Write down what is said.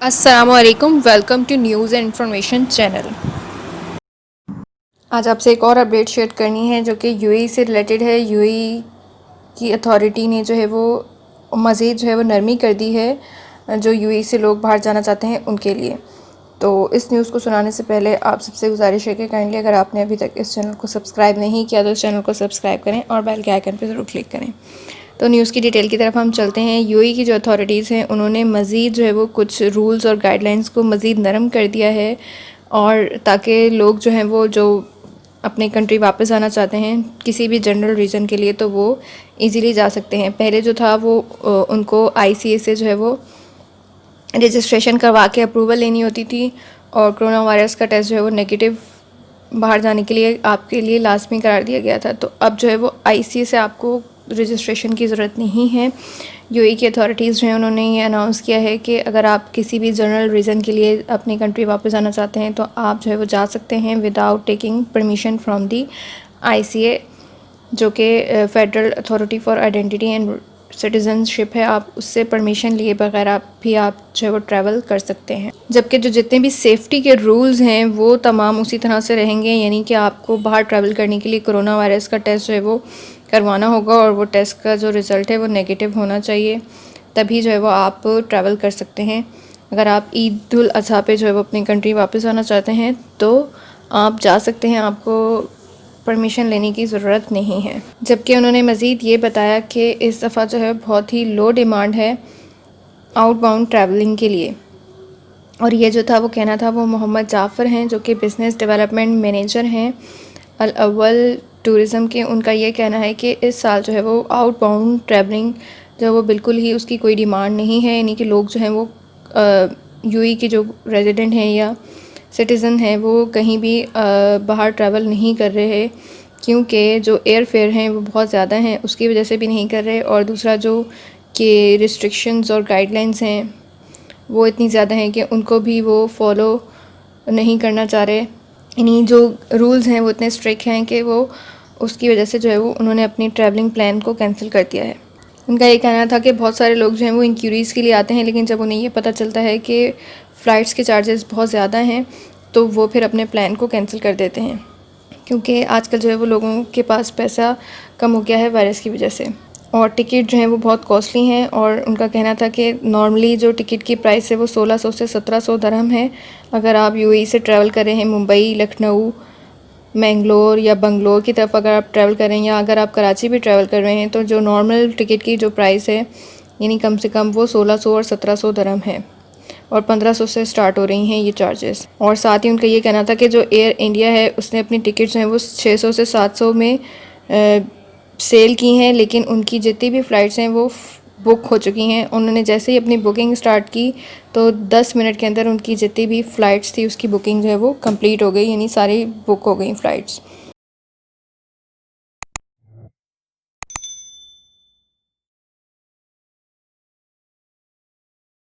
अस्सलामुअलैकुम, welcome to news and information channel. आज आपसे एक और अपडेट शेयर करनी है जो कि यूएई से रिलेटेड है। यूएई की अथॉरिटी ने जो है वो मज़ीद जो है वो नरमी कर दी है जो यूएई से लोग बाहर जाना चाहते हैं उनके लिए। तो इस न्यूज़ को सुनाने से पहले आप सबसे गुजारिश है कि काइंडली अगर आपने अभी तक इस चैनल को सब्सक्राइब नहीं किया तो इस चैनल को सब्सक्राइब करें और बेल के आइकन पर ज़रूर क्लिक करें। तो न्यूज़ की डिटेल की तरफ हम चलते हैं। यूएई की जो अथॉरिटीज़ हैं उन्होंने मज़ीद जो है वो कुछ रूल्स और गाइडलाइंस को मज़ीद नरम कर दिया है, और ताकि लोग जो हैं वो जो अपने कंट्री वापस आना चाहते हैं किसी भी जनरल रीज़न के लिए तो वो इजीली जा सकते हैं। पहले जो था वो उनको आईसीए से जो है वो रजिस्ट्रेशन करवा के अप्रूवल लेनी होती थी, और कोरोना वायरस का टेस्ट जो है वो नेगेटिव बाहर जाने के लिए आपके लिए लाजमी करार दिया गया था। तो अब जो है वो आईसीए से आपको रजिस्ट्रेशन की ज़रूरत नहीं है। यूएई की अथॉरिटीज़ जो हैं उन्होंने ये अनाउंस किया है कि अगर आप किसी भी जनरल रीज़न के लिए अपनी कंट्री वापस आना चाहते हैं तो आप जो है वो जा सकते हैं without taking permission from the ICA, जो कि federal authority for identity and citizenship है। आप उससे परमिशन लिए बगैर आप जो है वो ट्रैवल कर सकते हैं। जबकि जो जितने भी सेफ्टी के रूल्स हैं वो तमाम उसी तरह से रहेंगे, यानी कि आपको बाहर ट्रैवल करने के लिए कोरोना वायरस का टेस्ट जो है वो करवाना होगा, और वो टेस्ट का जो रिज़ल्ट है वो नेगेटिव होना चाहिए, तभी जो है वो आप ट्रैवल कर सकते हैं। अगर आप ईद उल अज़हा पे जो है वो अपनी कंट्री वापस आना चाहते हैं तो आप जा सकते हैं, आपको परमिशन लेने की ज़रूरत नहीं है। जबकि उन्होंने मज़ीद ये बताया कि इस दफ़ा जो है बहुत ही लो डिमांड है आउटबाउंड ट्रैवलिंग के लिए, और ये जो था वो कहना था वो मोहम्मद जाफ़र हैं जो कि बिज़नेस डेवलपमेंट मैनेजर हैं अल अव्वल टूरिज़म के। उनका ये कहना है कि इस साल जो है वो आउटबाउंड ट्रैवलिंग जो है वो बिल्कुल ही उसकी कोई डिमांड नहीं है, यानी कि लोग जो हैं वो यूएई के जो रेजिडेंट हैं या सिटीज़न हैं वो कहीं भी बाहर ट्रैवल नहीं कर रहे हैं, क्योंकि जो एयर फेयर हैं वो बहुत ज़्यादा हैं, उसकी वजह से भी नहीं कर रहे। और दूसरा जो कि रिस्ट्रिक्शंस और गाइडलाइंस हैं वो इतनी ज़्यादा हैं कि उनको भी वो फॉलो नहीं करना चाह रहे। इन्हीं जो रूल्स हैं वो इतने स्ट्रिक्ट हैं कि वो उसकी वजह से जो है वो उन्होंने अपनी ट्रैवलिंग प्लान को कैंसिल कर दिया है। उनका ये कहना था कि बहुत सारे लोग जो हैं वो इंक्वायरीज़ के लिए आते हैं, लेकिन जब उन्हें ये पता चलता है कि फ़्लाइट्स के चार्जेस बहुत ज़्यादा हैं तो वो फिर अपने प्लान को कैंसिल कर देते हैं, क्योंकि आजकल जो है वो लोगों के पास पैसा कम हो गया है वायरस की वजह से, और टिकट जो है वो बहुत कॉस्टली हैं। और उनका कहना था कि नॉर्मली जो टिकट की प्राइस है वो 1600 से 1700 दरहम है। अगर आप यूएई से ट्रैवल कर रहे हैं मुंबई, लखनऊ, मैंगलोर या बंगलोर की तरफ अगर आप ट्रैवल कर रहे हैं, या अगर आप कराची भी ट्रैवल कर रहे हैं, तो जो नॉर्मल टिकट की जो प्राइस है यानी कम से कम वो 1600 और 1700 दरहम है, और 1500 से स्टार्ट हो रही हैं ये चार्जेस। और साथ ही उनका ये कहना था कि जो एयर इंडिया है उसने अपनी टिकट्स हैं वो 600 से 700 में सेल की हैं, लेकिन उनकी जितनी भी फ़्लाइट्स हैं वो बुक हो चुकी हैं। उन्होंने जैसे ही अपनी बुकिंग स्टार्ट की तो 10 मिनट के अंदर उनकी जितनी भी फ़्लाइट्स थी उसकी बुकिंग जो है वो कंप्लीट हो गई, यानी सारी बुक हो गई फ़्लाइट्स।